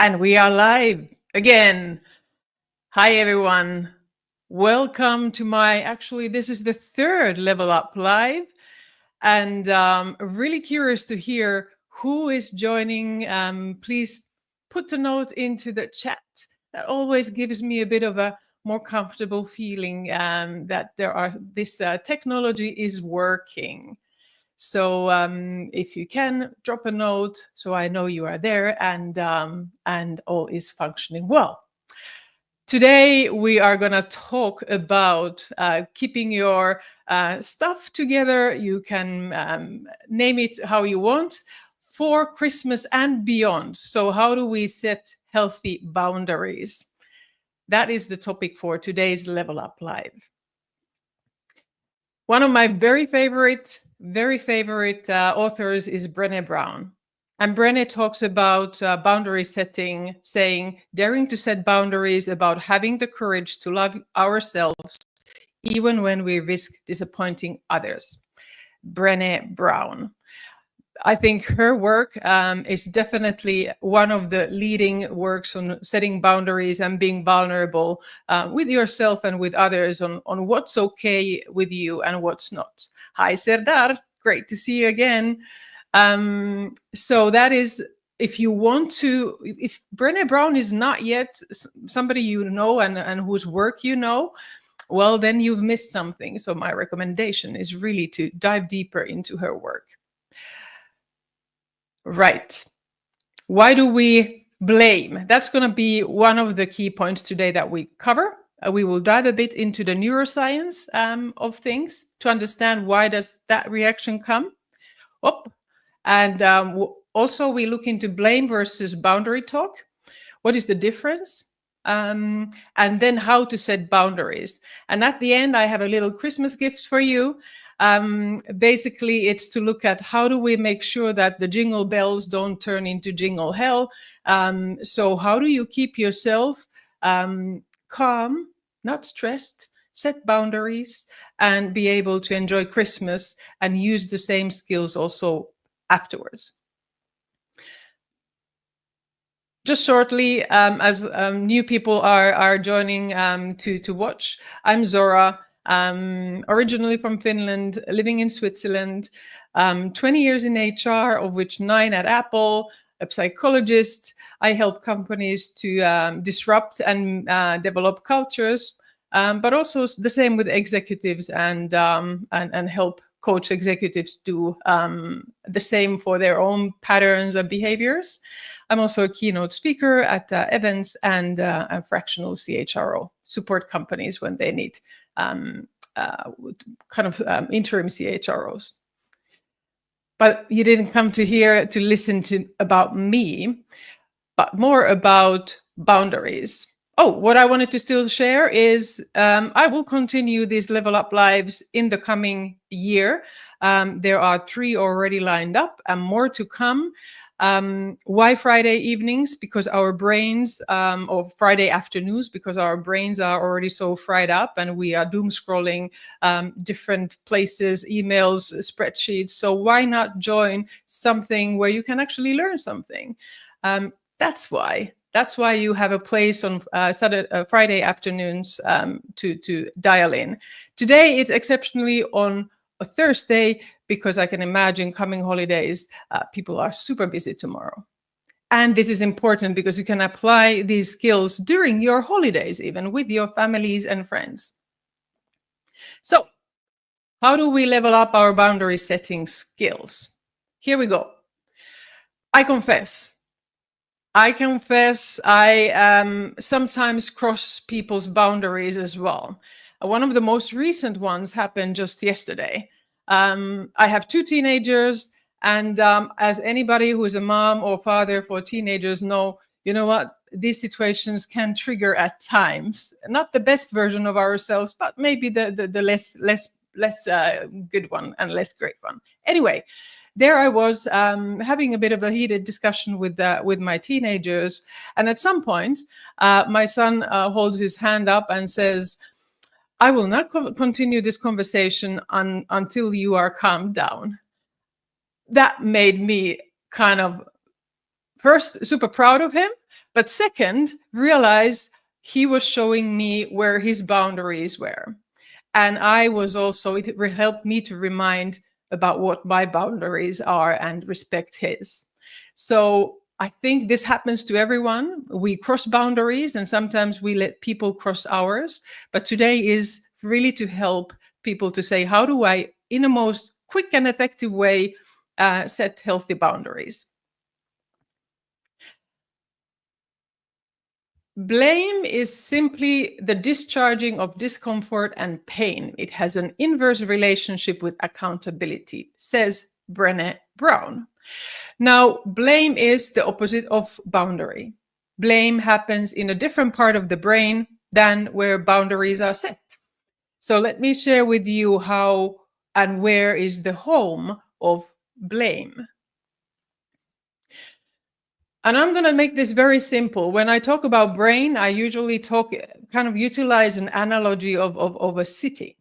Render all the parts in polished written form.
And we are live again. Hi, everyone. Welcome to this is the third Level Up Live. And really curious to hear who is joining. Please put a note into the chat. That always gives me a bit of a more comfortable feeling that this technology is working. So if you can drop a note, so I know you are there and all is functioning well. Today we are going to talk about keeping your stuff together. You can name it how you want for Christmas and beyond. So how do we set healthy boundaries? That is the topic for today's Level Up Live. One of my very favorite authors is Brené Brown. And Brené talks about boundary setting, saying, daring to set boundaries about having the courage to love ourselves, even when we risk disappointing others. Brené Brown. I think her work is definitely one of the leading works on setting boundaries and being vulnerable with yourself and with others on what's okay with you and what's not. Hi, Serdar. Great to see you again. So that is, if you want to, if Brené Brown is not yet somebody you know and whose work you know, well, then you've missed something. So my recommendation is really to dive deeper into her work. Right. Why do we blame? That's going to be one of the key points today that we cover. We will dive a bit into the neuroscience of things to understand why does that reaction come. And also we look into blame versus boundary talk. What is the difference? And then how to set boundaries. And at the end, I have a little Christmas gift for you. Basically, it's to look at how do we make sure that the jingle bells don't turn into jingle hell. So how do you keep yourself calm, not stressed, set boundaries, and be able to enjoy Christmas and use the same skills also afterwards. Just shortly, as new people are joining to watch, I'm Zora. Originally from Finland, living in Switzerland, 20 years in HR, of which 9 at Apple, a psychologist. I help companies to disrupt and develop cultures, but also the same with executives and help coach executives do the same for their own patterns and behaviors. I'm also a keynote speaker at events and a fractional CHRO, support companies when they need interim CHROs. But you didn't come to here to listen to about me, but more about boundaries. What I wanted to still share is I will continue these Level Up Lives in the coming year. There are 3 already lined up and more to come. Why Friday evenings? Because our brains, or Friday afternoons, because our brains are already so fried up and we are doom scrolling different places, emails, spreadsheets. So why not join something where you can actually learn something? That's why you have a place on Friday afternoons to dial in. Today it's exceptionally on a Thursday because I can imagine coming holidays, people are super busy tomorrow. And this is important because you can apply these skills during your holidays, even with your families and friends. So how do we level up our boundary setting skills? Here we go. I confess I sometimes cross people's boundaries as well. One of the most recent ones happened just yesterday. I have 2 teenagers, and as anybody who is a mom or father for teenagers know, you know what? These situations can trigger at times. Not the best version of ourselves, but maybe the less good one and less great one. Anyway, there I was having a bit of a heated discussion with my teenagers. And at some point, my son holds his hand up and says, I will not continue this conversation until you are calmed down. That made me kind of first, super proud of him, but second, realize he was showing me where his boundaries were. And I was also, it helped me to remind about what my boundaries are and respect his. So I think this happens to everyone. We cross boundaries and sometimes we let people cross ours. But today is really to help people to say, how do I, in a most quick and effective way, set healthy boundaries? Blame is simply the discharging of discomfort and pain. It has an inverse relationship with accountability, says Brené Brown. Now, blame is the opposite of boundary. Blame happens in a different part of the brain than where boundaries are set. So let me share with you how and where is the home of blame. And I'm going to make this very simple. When I talk about brain, I usually kind of utilize an analogy of a city.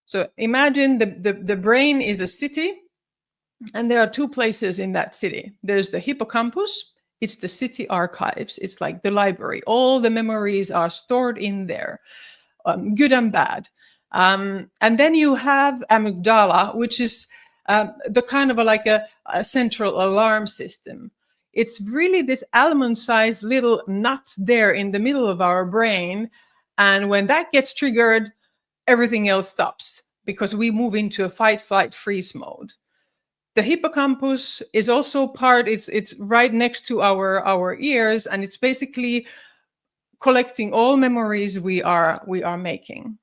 So imagine the brain is a city, and there are two places in that city. There's the hippocampus. It's the city archives. It's like the library. All the memories are stored in there, good and bad. And then you have amygdala, which is the kind of like a central alarm system. It's really this almond-sized little nut there in the middle of our brain. And when that gets triggered, everything else stops because we move into a fight, flight, freeze mode. The hippocampus is also it's right next to our ears, and it's basically collecting all memories we are making.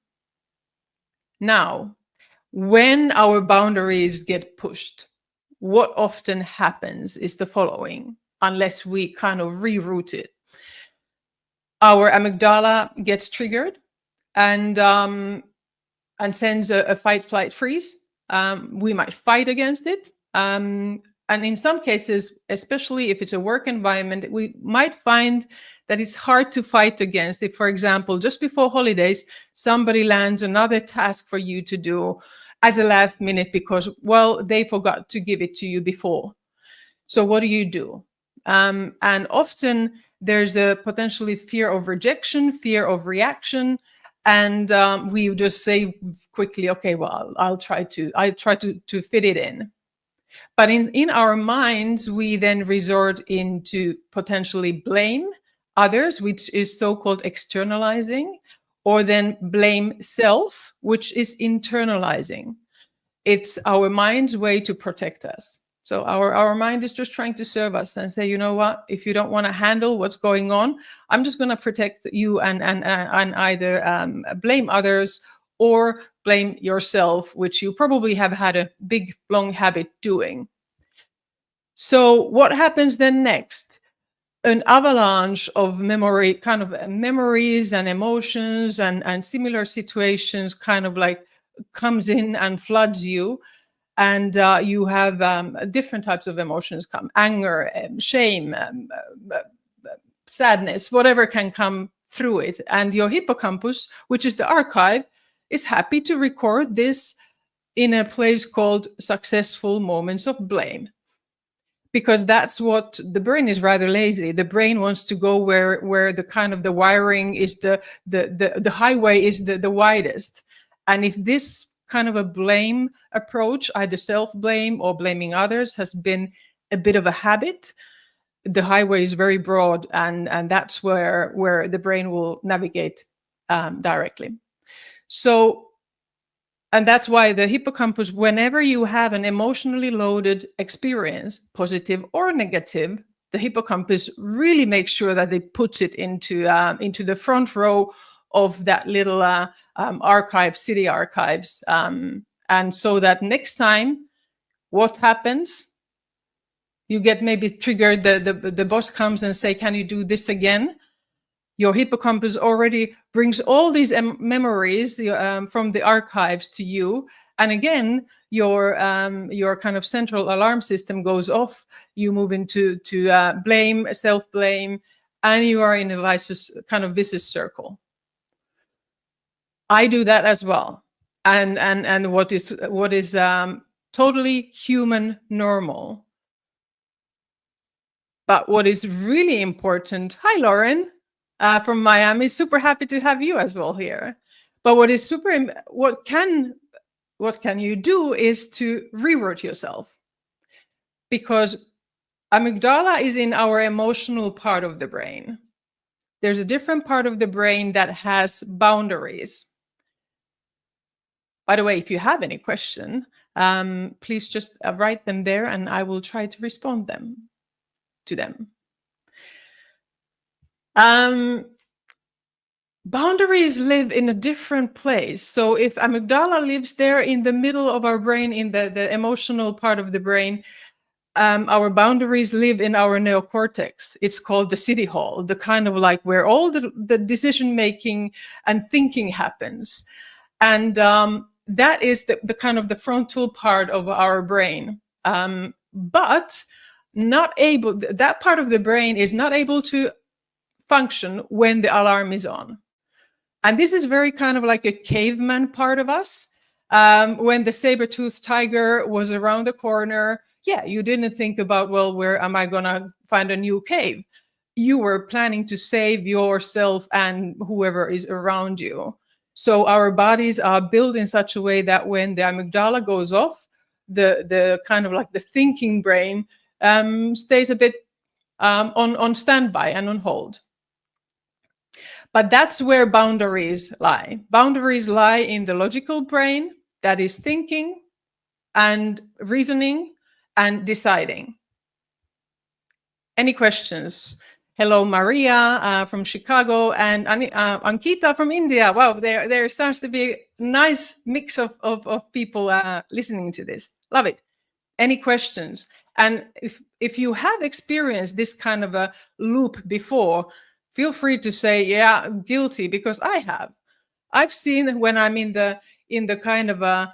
Now, when our boundaries get pushed, what often happens is the following, unless we kind of reroute it. Our amygdala gets triggered and sends a fight, flight, freeze. We might fight against it. And in some cases, especially if it's a work environment, we might find that it's hard to fight against. If, for example, just before holidays, somebody lands another task for you to do as a last minute because, well, they forgot to give it to you before. So what do? And often there's a potentially fear of rejection, fear of reaction. And we just say quickly, okay, well, I'll try to fit it in. But in our minds, we then resort into potentially blame others, which is so-called externalizing, or then blame self, which is internalizing. It's our mind's way to protect us. So our mind is just trying to serve us and say, you know what, if you don't want to handle what's going on, I'm just going to protect you and either blame others or blame yourself, which you probably have had a big, long habit doing. So what happens then next? An avalanche of memories and emotions and similar situations kind of like comes in and floods you. And you have different types of emotions come, anger, shame, sadness, whatever can come through it. And your hippocampus, which is the archive, is happy to record this in a place called successful moments of blame. Because that's what the brain is, rather lazy. The brain wants to go where the kind of the wiring is the highway is the widest. And if this kind of a blame approach, either self-blame or blaming others, has been a bit of a habit, the highway is very broad, and that's where the brain will navigate directly. So, and that's why the hippocampus, whenever you have an emotionally loaded experience, positive or negative, the hippocampus really makes sure that it puts it into the front row of that little archive, city archives. And so that next time, what happens? You get maybe triggered, the boss comes and say, can you do this again? Your hippocampus already brings all these memories from the archives to you. And again, your kind of central alarm system goes off. You move into blame, self-blame, and you are in a vicious circle. I do that as well. And what is totally human, normal. But what is really important, hi Lauren, from Miami, super happy to have you as well here. But what is what can you do is to reword yourself, because amygdala is in our emotional part of the brain. There's a different part of the brain that has boundaries. By the way, if you have any question, please just write them there and I will try to respond to them. Boundaries live in a different place. So if amygdala lives there in the middle of our brain, in the emotional part of the brain, our boundaries live in our neocortex. It's called the city hall, the kind of like where all the decision making and thinking happens. And that is the kind of the frontal part of our brain. But that part of the brain is not able to function when the alarm is on. And this is very kind of like a caveman part of us. When the saber-toothed tiger was around the corner, yeah, you didn't think about, well, where am I going to find a new cave? You were planning to save yourself and whoever is around you. So our bodies are built in such a way that when the amygdala goes off, the kind of like the thinking brain stays a bit on standby and on hold. But that's where boundaries lie. Boundaries lie in the logical brain, that is thinking and reasoning and deciding. Any questions? Hello, Maria from Chicago, and Ankita from India. Wow, there starts to be a nice mix of people listening to this. Love it. Any questions? And if you have experienced this kind of a loop before, feel free to say, yeah, guilty, because I have. I've seen when I'm in the kind of a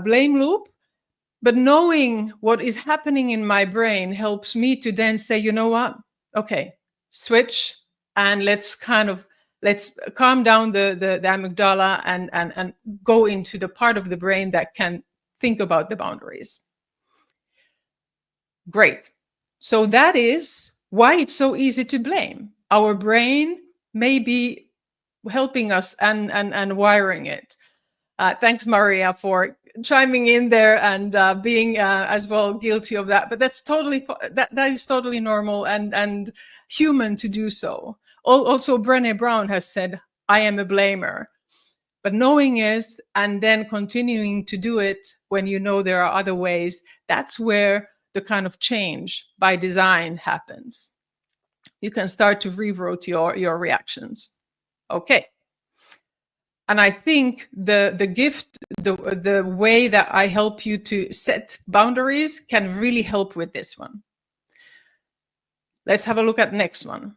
blame loop, but knowing what is happening in my brain helps me to then say, you know what? Okay, switch, and let's calm down the amygdala and go into the part of the brain that can think about the boundaries. Great. So that is why it's so easy to blame. Our brain may be helping us and wiring it. Thanks, Maria, for chiming in there and being as well guilty of that. But that's totally that is totally normal and human to do so. Also, Brené Brown has said, "I am a blamer." But knowing is, and then continuing to do it when you know there are other ways, that's where the kind of change by design happens. You can start to rewrite your reactions. Okay. And I think the gift, the way that I help you to set boundaries can really help with this one. Let's have a look at next one.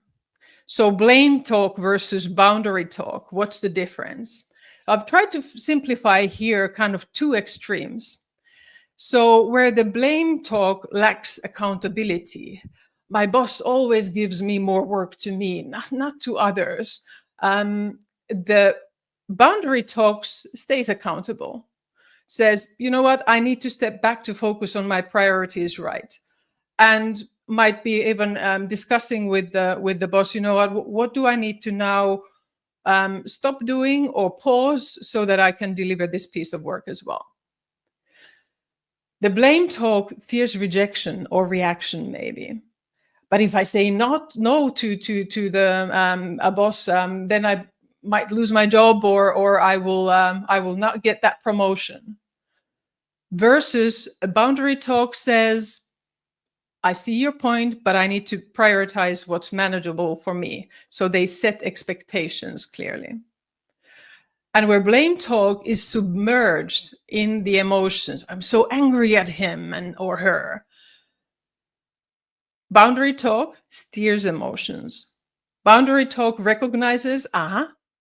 So blame talk versus boundary talk. What's the difference? I've tried to simplify here kind of two extremes. So where the blame talk lacks accountability, my boss always gives me more work to me, not to others. The boundary talks stays accountable, says, you know what, I need to step back to focus on my priorities, right? And might be even discussing with the boss, you know what do I need to now stop doing or pause so that I can deliver this piece of work as well. The blame talk fears rejection or reaction, maybe. But if I say no to the a boss, then I might lose my job, or I will not get that promotion. Versus a boundary talk says, I see your point, but I need to prioritize what's manageable for me. So they set expectations clearly. And where blame talk is submerged in the emotions, I'm so angry at him or her. Boundary talk steers emotions. Boundary talk recognizes,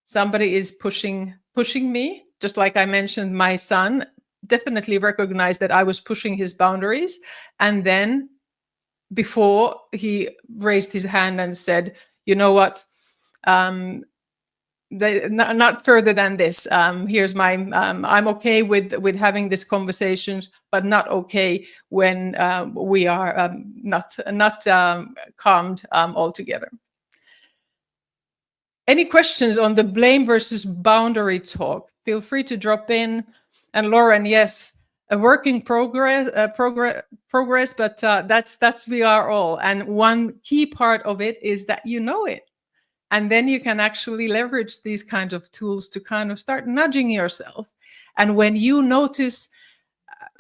somebody is pushing me. Just like I mentioned, my son definitely recognized that I was pushing his boundaries. And then before he raised his hand and said, you know what, not further than this. Here's my, I'm okay with having this conversation, but not okay when we are not calmed altogether. Any questions on the blame versus boundary talk? Feel free to drop in. And Lauren, yes, a work in progress, but that's we are all. And one key part of it is that you know it. And then you can actually leverage these kind of tools to kind of start nudging yourself. And when you notice,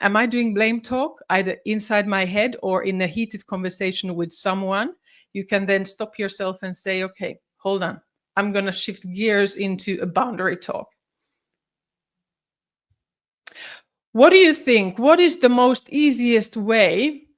am I doing blame talk either inside my head or in a heated conversation with someone, you can then stop yourself and say, okay, hold on. I'm going to shift gears into a boundary talk. What do you think? What is the most easiest way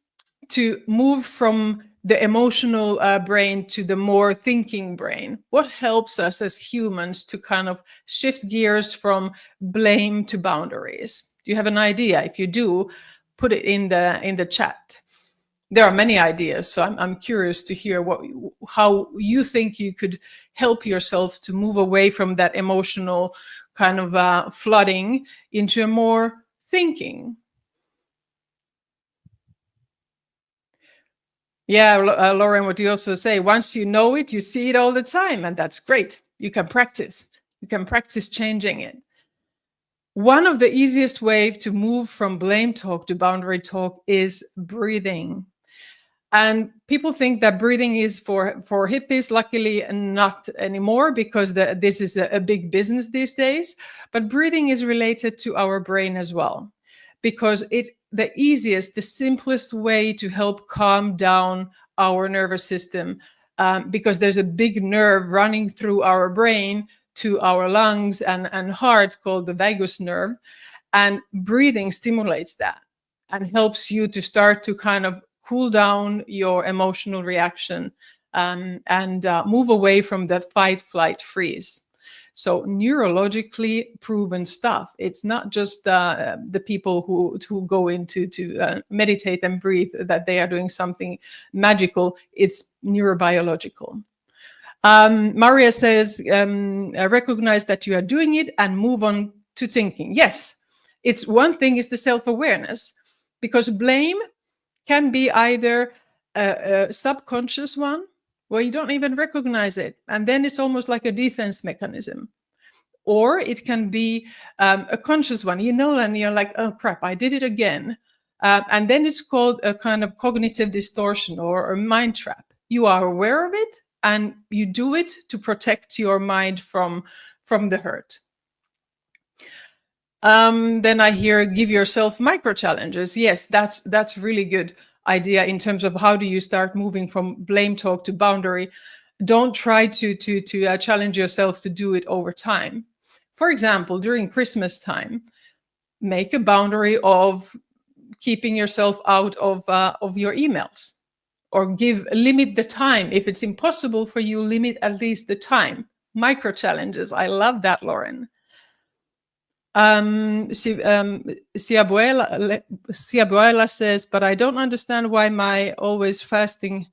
to move from the emotional brain to the more thinking brain? What helps us as humans to kind of shift gears from blame to boundaries? Do you have an idea? If you do, put it in the chat. There are many ideas, so I'm curious to hear how you think you could help yourself to move away from that emotional kind of flooding into a more thinking. Yeah, Lauren, what you also say, once you know it, you see it all the time, and that's great. You can practice. You can practice changing it. One of the easiest ways to move from blame talk to boundary talk is breathing. And people think that breathing is for hippies. Luckily, not anymore, because this is a big business these days. But breathing is related to our brain as well, because it's the easiest, the simplest way to help calm down our nervous system, because there's a big nerve running through our brain to our lungs and heart called the vagus nerve. And breathing stimulates that and helps you to start to kind of cool down your emotional reaction and move away from that fight, flight, freeze. So neurologically proven stuff. It's not just the people who go into to meditate and breathe that they are doing something magical. It's neurobiological. Maria says, recognize that you are doing it and move on to thinking. Yes, it's one thing is the self-awareness, because blame can be either a subconscious one where you don't even recognize it, and then it's almost like a defense mechanism. Or it can be a conscious one, and you're like, oh crap, I did it again. And then it's called a kind of cognitive distortion or a mind trap. You are aware of it and you do it to protect your mind from the hurt. Then I hear give yourself micro challenges. Yes, that's really good idea in terms of how do you start moving from blame talk to boundary. Don't try to challenge yourself to do it over time. For example, during Christmas time, make a boundary of keeping yourself out of your emails, or limit the time. If it's impossible for you, limit at least the time. Micro challenges. I love that, Lauren. Ciabuela says, but I don't understand why my always fasting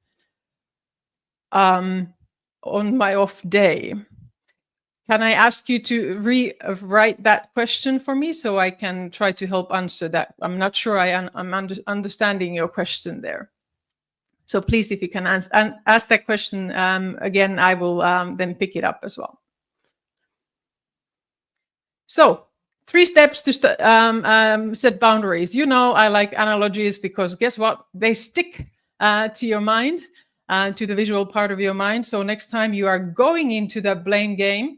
on my off day. Can I ask you to rewrite that question for me so I can try to help answer that? I'm not sure I'm understanding your question there. So please, if you can ask that question again, I will then pick it up as well. So 3 steps to set boundaries. I like analogies because guess what? They stick to your mind, to the visual part of your mind. So next time you are going into the blame game,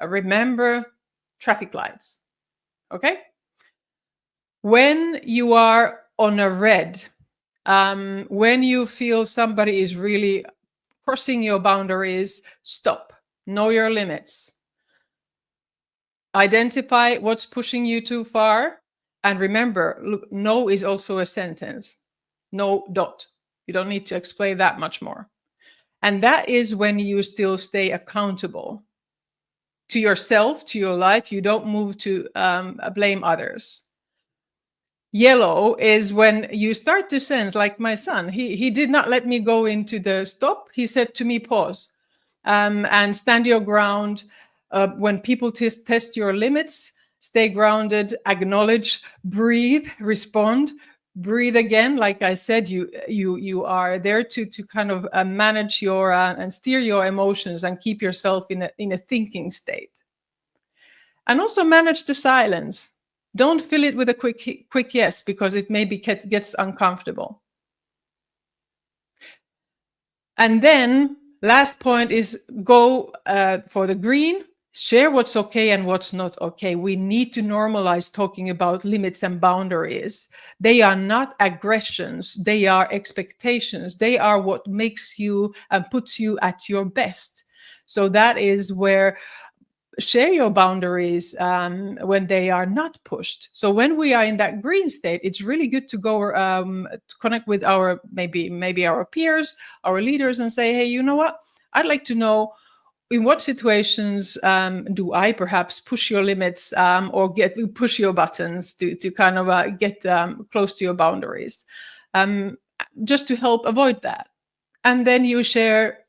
remember traffic lights. Okay? When you are on a red, when you feel somebody is really crossing your boundaries, stop. Know your limits. Identify what's pushing you too far. And remember, look, no is also a sentence. No dot. You don't need to explain that much more. And that is when you still stay accountable to yourself, to your life. You don't move to blame others. Yellow is when you start to sense, like my son, he did not let me go into the stop. He said to me, pause and stand your ground. when people test your limits, stay grounded, acknowledge, breathe, respond, breathe again. Like I said, you are there to kind of manage your and steer your emotions and keep yourself in a thinking state. And also manage the silence. Don't fill it with a quick yes, because it maybe gets uncomfortable. And then last point is go for the green. Share what's okay and what's not okay. We need to normalize talking about limits and boundaries. They are not aggressions. They are expectations. They are what makes you and puts you at your best. So that is where share your boundaries when they are not pushed. So when we are in that green state, it's really good to go to connect with our maybe our peers, our leaders, and say, hey, you know what? I'd like to know in what situations do I perhaps push your limits or push your buttons to kind of get close to your boundaries, just to help avoid that. And then you share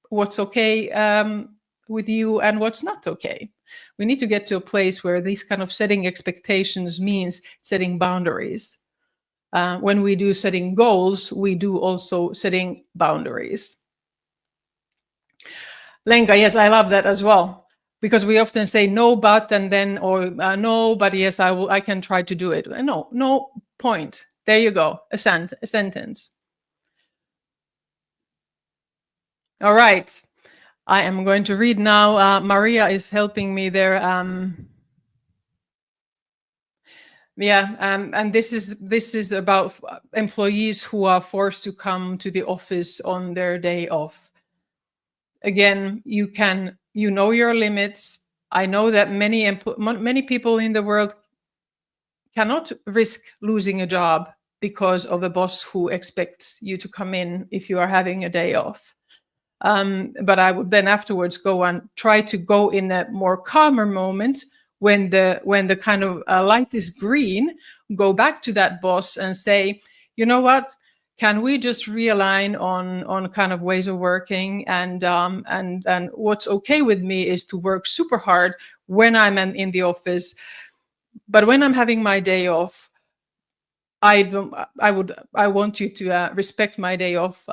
what's okay with you and what's not okay. We need to get to a place where these kind of setting expectations means setting boundaries. When we do setting goals, we do also setting boundaries. Lenka, yes, I love that as well, because we often say no, but, and then, or no, but yes, I can try to do it. No point. There you go, a sentence. All right. I am going to read now. Maria is helping me there. And this is about employees who are forced to come to the office on their day off. Again, you know your limits. I know that many people in the world cannot risk losing a job because of a boss who expects you to come in if you are having a day off. But I would then afterwards go and try to go in a more calmer moment when the kind of light is green, go back to that boss and say, you know what, can we just realign on kind of ways of working, and what's okay with me is to work super hard when I'm in the office, but when I'm having my day off, I want you to respect my day off,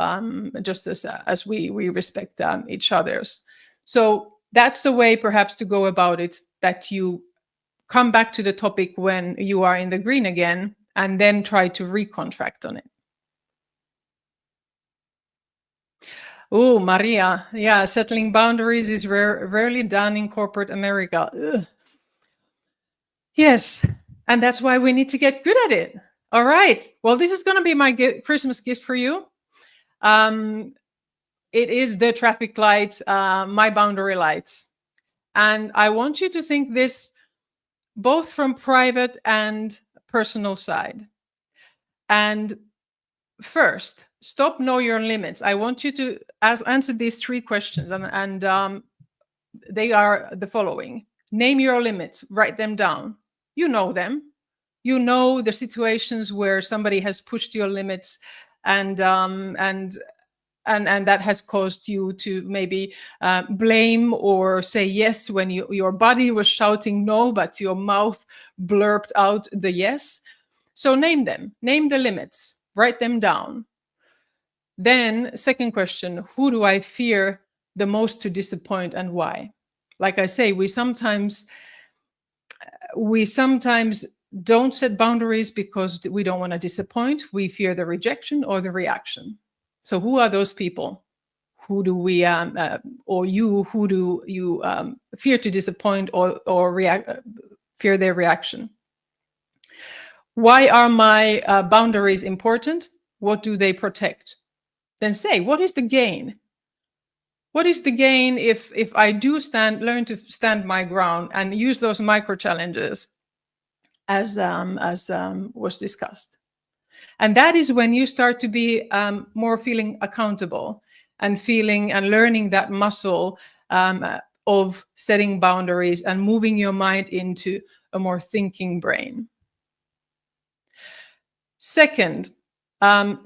just as we respect each other's. So that's the way perhaps to go about it, that you come back to the topic when you are in the green again, and then try to recontract on it. Oh, Maria, yeah, settling boundaries is rarely done in corporate America. Ugh. Yes, and that's why we need to get good at it. All right. Well, this is going to be my Christmas gift for you. It is the traffic light, my boundary lights. And I want you to think this both from private and personal side. And first, stop, know your limits. I want you to answer these 3 questions, and they are the following. Name your limits, write them down. You know them. You know the situations where somebody has pushed your limits, and that has caused you to maybe blame or say yes when your body was shouting no, but your mouth blurped out the yes. So name them, name the limits, write them down. Then, second question, who do I fear the most to disappoint and why? Like I say, we sometimes don't set boundaries because we don't want to disappoint. We fear the rejection or the reaction. So who are those people? Who do we, or you, who do you fear to disappoint or fear their reaction? Why are my boundaries important? What do they protect? Then say, what is the gain? What is the gain if I do learn to stand my ground and use those micro challenges as was discussed? And that is when you start to be more feeling accountable and feeling and learning that muscle of setting boundaries and moving your mind into a more thinking brain. Second,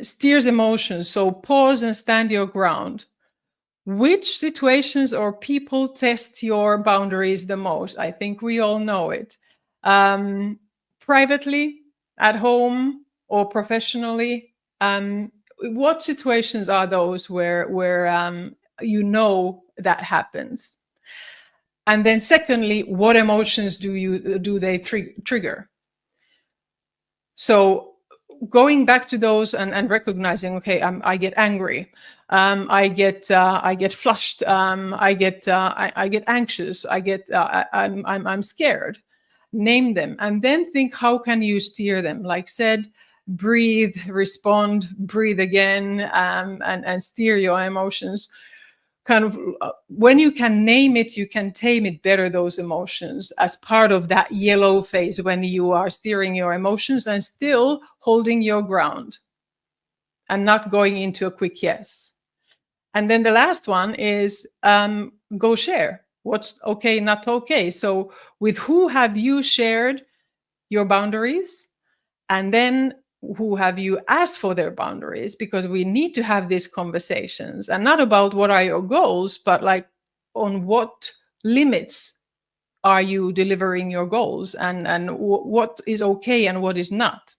steers emotions. So pause and stand your ground. Which situations or people test your boundaries the most? I think we all know it. Privately, at home, or professionally. What situations are those where you know that happens? And then secondly, what emotions do they trigger? So going back to those and recognizing, okay, I get angry, I get flushed, I get anxious, I'm scared. Name them, and then think, how can you steer them? Like said, breathe, respond, breathe again, and steer your emotions. Kind of when you can name it, you can tame it better, those emotions, as part of that yellow phase when you are steering your emotions and still holding your ground and not going into a quick yes. And then the last one is go share what's okay, not okay. So with who have you shared your boundaries? And then who have you asked for their boundaries? Because we need to have these conversations, and not about what are your goals, but like on what limits are you delivering your goals, and what is okay and what is not.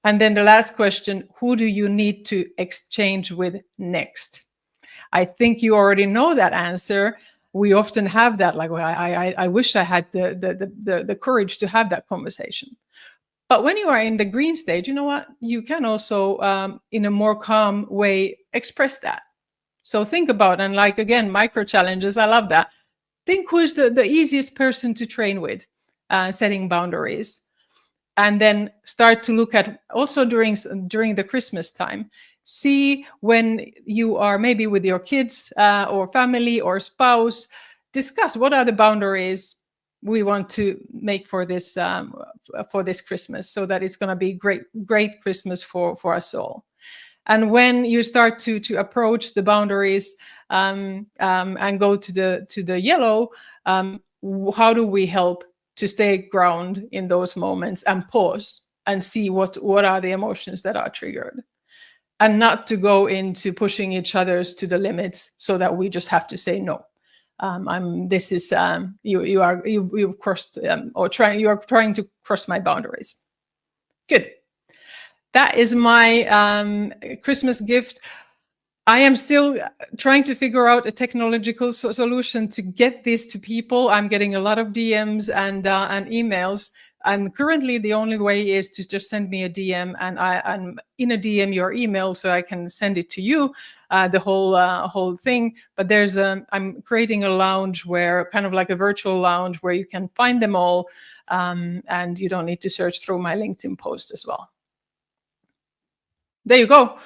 And then the last question, who do you need to exchange with next? I think you already know that answer. We often have that, like, well, I wish I had the courage to have that conversation. But when you are in the green stage, you know what? You can also, in a more calm way, express that. So think about, and like, again, micro challenges. I love that. Think who is the easiest person to train with, setting boundaries. And then start to look at also during the Christmas time. See when you are maybe with your kids or family or spouse, discuss what are the boundaries we want to make for this Christmas, so that it's going to be great Christmas for us all. And when you start to approach the boundaries and go to the yellow, how do we help to stay ground in those moments and pause and see what are the emotions that are triggered, and not to go into pushing each other's to the limits so that we just have to say no. You've crossed you are trying to cross my boundaries. Good. That is my Christmas gift. I am still trying to figure out a technological solution to get this to people. I'm getting a lot of DMs and emails. And currently, the only way is to just send me a DM, and I'm in a DM your email, so I can send it to you, the whole thing. But I'm creating a lounge where, kind of like a virtual lounge, where you can find them all, and you don't need to search through my LinkedIn post as well. There you go.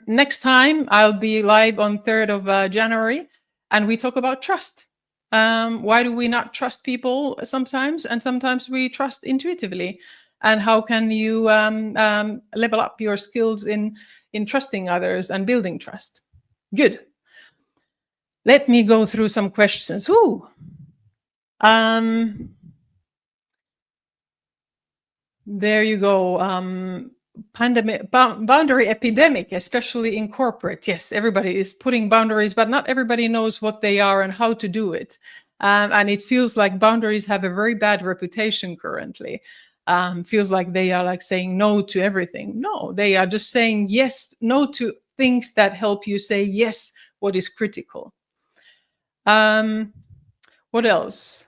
Next time I'll be live on 3rd of January, and we talk about trust. Why do we not trust people sometimes, and sometimes we trust intuitively? And how can you level up your skills in trusting others and building trust? Good. Let me go through some questions. Ooh. There you go. Boundary epidemic, especially in corporate. Yes, everybody is putting boundaries, but not everybody knows what they are and how to do it. And it feels like boundaries have a very bad reputation currently. Feels like they are like saying no to everything. No, they are just saying no to things that help you say yes, what is critical. What else?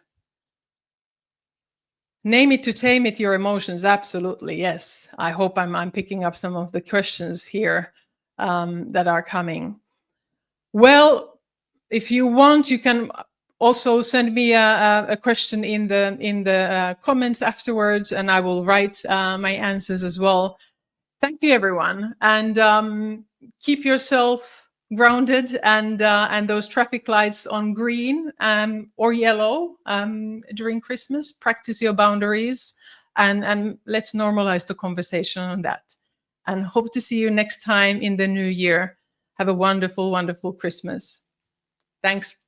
Name it to tame it, your emotions. Absolutely, yes. I hope I'm picking up some of the questions here that are coming. Well, if you want, you can also send me a question in the comments afterwards, and I will write my answers as well. Thank you, everyone, and keep yourself grounded, and those traffic lights on green or yellow during Christmas. Practice your boundaries, and let's normalize the conversation on that. And hope to see you next time in the new year. Have a wonderful, wonderful Christmas. Thanks.